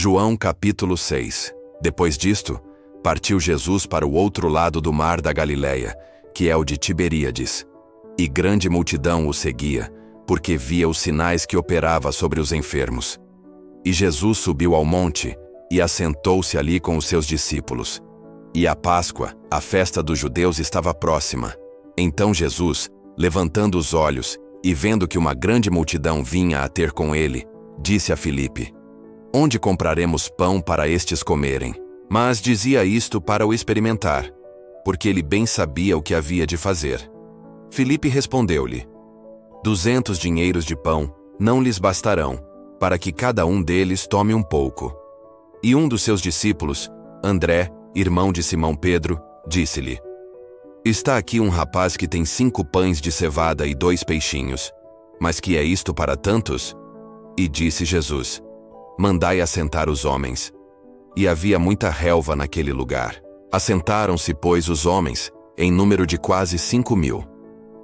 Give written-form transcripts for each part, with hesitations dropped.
João capítulo 6. Depois disto, partiu Jesus para o outro lado do mar da Galileia, que é o de Tiberíades. E grande multidão o seguia, porque via os sinais que operava sobre os enfermos. E Jesus subiu ao monte, e assentou-se ali com os seus discípulos. E a Páscoa, a festa dos judeus, estava próxima. Então Jesus, levantando os olhos, e vendo que uma grande multidão vinha a ter com ele, disse a Filipe: Onde compraremos pão para estes comerem? Mas dizia isto para o experimentar, porque ele bem sabia o que havia de fazer. Filipe respondeu-lhe: 200 dinheiros de pão não lhes bastarão, para que cada um deles tome um pouco. E um dos seus discípulos, André, irmão de Simão Pedro, disse-lhe: Está aqui um rapaz que tem 5 pães de cevada e 2 peixinhos. Mas que é isto para tantos? E disse Jesus: Mandai assentar os homens. E havia muita relva naquele lugar. Assentaram-se, pois, os homens, em número de quase 5.000.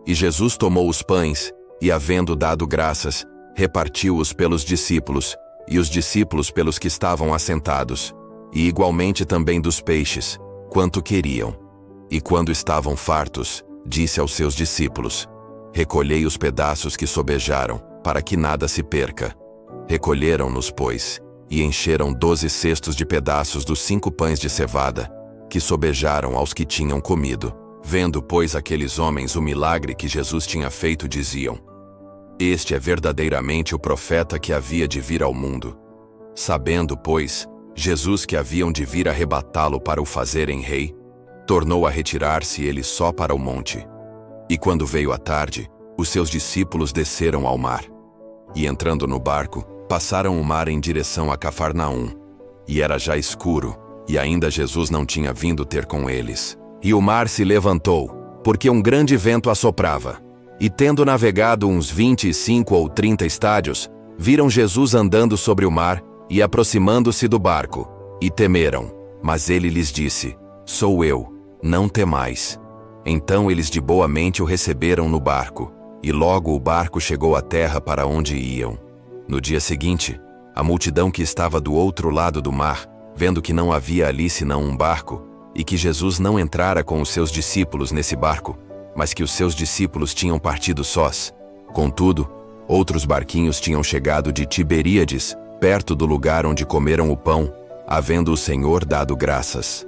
E Jesus tomou os pães, e havendo dado graças, repartiu-os pelos discípulos, e os discípulos pelos que estavam assentados, e igualmente também dos peixes, quanto queriam. E quando estavam fartos, disse aos seus discípulos: Recolhei os pedaços que sobejaram, para que nada se perca. Recolheram-nos, pois, e encheram 12 cestos de pedaços dos 5 pães de cevada, que sobejaram aos que tinham comido. Vendo, pois, aqueles homens o milagre que Jesus tinha feito, diziam: Este é verdadeiramente o profeta que havia de vir ao mundo. Sabendo, pois, Jesus que haviam de vir arrebatá-lo para o fazerem rei, tornou a retirar-se ele só para o monte. E quando veio a tarde, os seus discípulos desceram ao mar. E entrando no barco, passaram o mar em direção a Cafarnaum. E era já escuro, e ainda Jesus não tinha vindo ter com eles. E o mar se levantou, porque um grande vento assoprava. E tendo navegado uns 25 ou 30 estádios, viram Jesus andando sobre o mar, e aproximando-se do barco, e temeram. Mas ele lhes disse: Sou eu, não temais. Então eles de boa mente o receberam no barco, e logo o barco chegou à terra para onde iam. No dia seguinte, a multidão que estava do outro lado do mar, vendo que não havia ali senão um barco, e que Jesus não entrara com os seus discípulos nesse barco, mas que os seus discípulos tinham partido sós. Contudo, outros barquinhos tinham chegado de Tiberíades, perto do lugar onde comeram o pão, havendo o Senhor dado graças.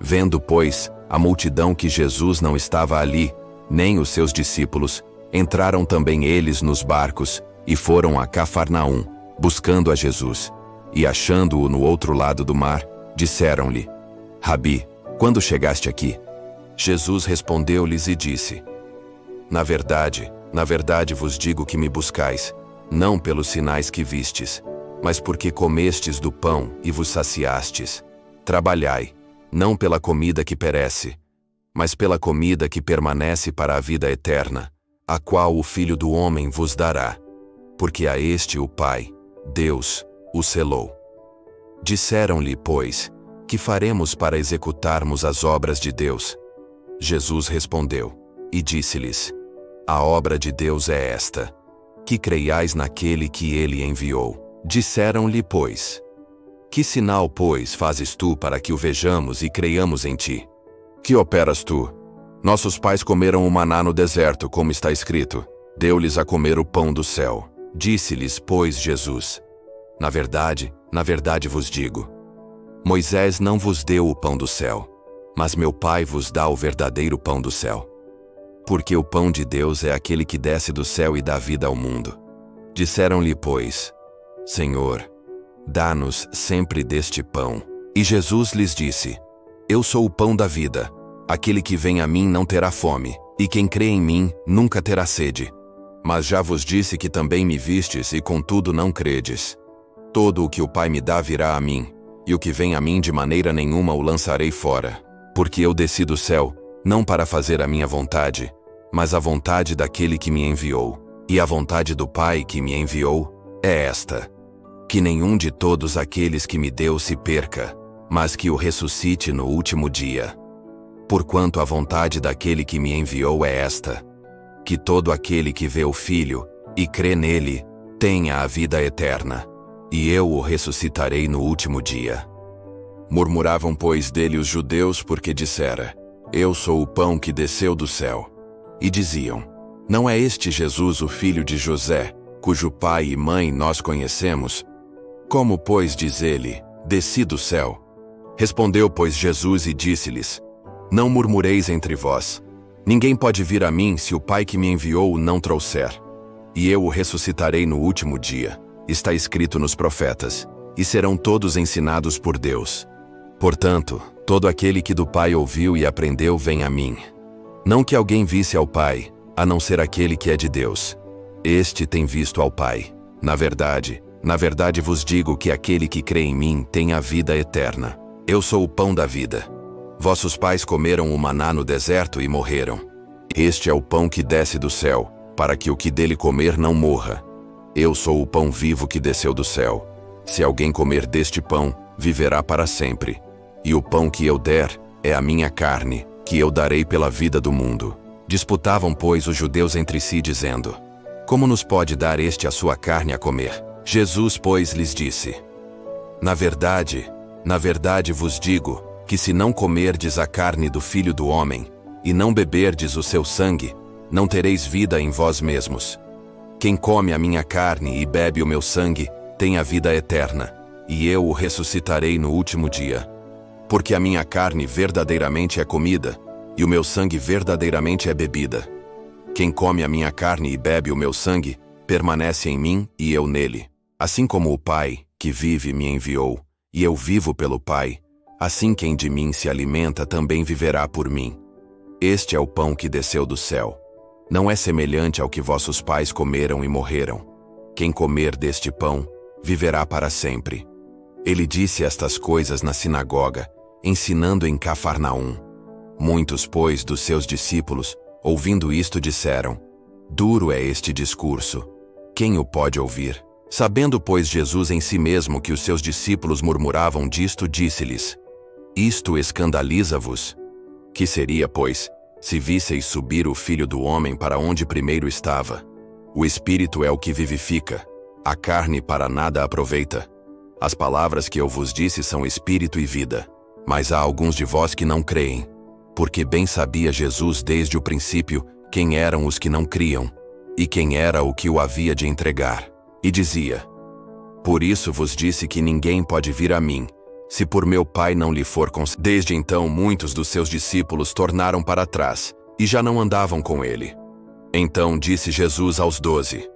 Vendo, pois, a multidão que Jesus não estava ali, nem os seus discípulos, entraram também eles nos barcos, e foram a Cafarnaum, buscando a Jesus. E achando-o no outro lado do mar, disseram-lhe: Rabi, quando chegaste aqui? Jesus respondeu-lhes e disse: na verdade vos digo que me buscais, não pelos sinais que vistes, mas porque comestes do pão e vos saciastes. Trabalhai, não pela comida que perece, mas pela comida que permanece para a vida eterna, a qual o Filho do Homem vos dará. Porque a este o Pai, Deus, o selou. Disseram-lhe, pois, que faremos para executarmos as obras de Deus? Jesus respondeu, e disse-lhes: A obra de Deus é esta, que creiais naquele que ele enviou. Disseram-lhe, pois: Que sinal, pois, fazes tu para que o vejamos e creiamos em ti? Que operas tu? Nossos pais comeram o maná no deserto, como está escrito: Deu-lhes a comer o pão do céu. Disse-lhes, pois, Jesus: na verdade vos digo, Moisés não vos deu o pão do céu, mas meu Pai vos dá o verdadeiro pão do céu. Porque o pão de Deus é aquele que desce do céu e dá vida ao mundo. Disseram-lhe, pois: Senhor, dá-nos sempre deste pão. E Jesus lhes disse: Eu sou o pão da vida. Aquele que vem a mim não terá fome, e quem crê em mim nunca terá sede. Mas já vos disse que também me vistes e contudo não credes. Todo o que o Pai me dá virá a mim, e o que vem a mim de maneira nenhuma o lançarei fora. Porque eu desci do céu, não para fazer a minha vontade, mas a vontade daquele que me enviou. E a vontade do Pai que me enviou é esta: que nenhum de todos aqueles que me deu se perca, mas que o ressuscite no último dia. Porquanto a vontade daquele que me enviou é esta: que todo aquele que vê o Filho, e crê nele, tenha a vida eterna. e eu o ressuscitarei no último dia. Murmuravam, pois, dele os judeus, porque dissera: Eu sou o pão que desceu do céu. E diziam: Não é este Jesus o filho de José, cujo pai e mãe nós conhecemos? Como, pois, diz ele: Desci do céu? Respondeu, pois, Jesus e disse-lhes: Não murmureis entre vós. Ninguém pode vir a mim se o Pai que me enviou o não trouxer. E eu o ressuscitarei no último dia. Está escrito nos profetas: E serão todos ensinados por Deus. Portanto, todo aquele que do Pai ouviu e aprendeu vem a mim. Não que alguém visse ao Pai, a não ser aquele que é de Deus. Este tem visto ao Pai. Na verdade vos digo que aquele que crê em mim tem a vida eterna. Eu sou o pão da vida. Vossos pais comeram o maná no deserto e morreram. Este é o pão que desce do céu, para que o que dele comer não morra. Eu sou o pão vivo que desceu do céu. Se alguém comer deste pão, viverá para sempre. E o pão que eu der é a minha carne, que eu darei pela vida do mundo. Disputavam, pois, os judeus entre si, dizendo: Como nos pode dar este a sua carne a comer? Jesus, pois, lhes disse: Na verdade vos digo, que se não comerdes a carne do Filho do Homem, e não beberdes o seu sangue, não tereis vida em vós mesmos. Quem come a minha carne e bebe o meu sangue, tem a vida eterna, e eu o ressuscitarei no último dia. Porque a minha carne verdadeiramente é comida, e o meu sangue verdadeiramente é bebida. Quem come a minha carne e bebe o meu sangue, permanece em mim e eu nele. Assim como o Pai, que vive, me enviou, e eu vivo pelo Pai, assim quem de mim se alimenta também viverá por mim. Este é o pão que desceu do céu. Não é semelhante ao que vossos pais comeram e morreram. Quem comer deste pão, viverá para sempre. Ele disse estas coisas na sinagoga, ensinando em Cafarnaum. Muitos, pois, dos seus discípulos, ouvindo isto, disseram: Duro é este discurso. Quem o pode ouvir? Sabendo, pois, Jesus em si mesmo que os seus discípulos murmuravam disto, disse-lhes: Isto escandaliza-vos? Que seria, pois, se visseis subir o Filho do Homem para onde primeiro estava? O Espírito é o que vivifica, a carne para nada aproveita. As palavras que eu vos disse são Espírito e vida, mas há alguns de vós que não creem. Porque bem sabia Jesus desde o princípio quem eram os que não criam, e quem era o que o havia de entregar. E dizia: Por isso vos disse que ninguém pode vir a mim, se por meu Pai não lhe for concedido. Desde então muitos dos seus discípulos tornaram para trás, e já não andavam com ele. Então disse Jesus aos 12: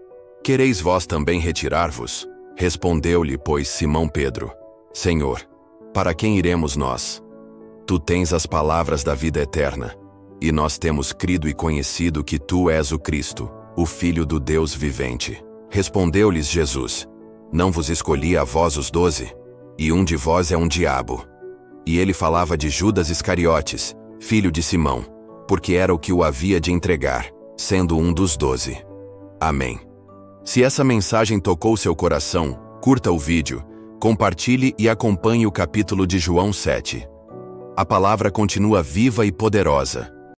Quereis vós também retirar-vos? Respondeu-lhe, pois, Simão Pedro: Senhor, para quem iremos nós? Tu tens as palavras da vida eterna, e nós temos crido e conhecido que tu és o Cristo, o Filho do Deus vivente. Respondeu-lhes Jesus: Não vos escolhi a vós os 12? E um de vós é um diabo. E ele falava de Judas Iscariotes, filho de Simão, porque era o que o havia de entregar, sendo um dos 12. Amém. Se essa mensagem tocou seu coração, curta o vídeo, compartilhe e acompanhe o capítulo de João 7. A palavra continua viva e poderosa.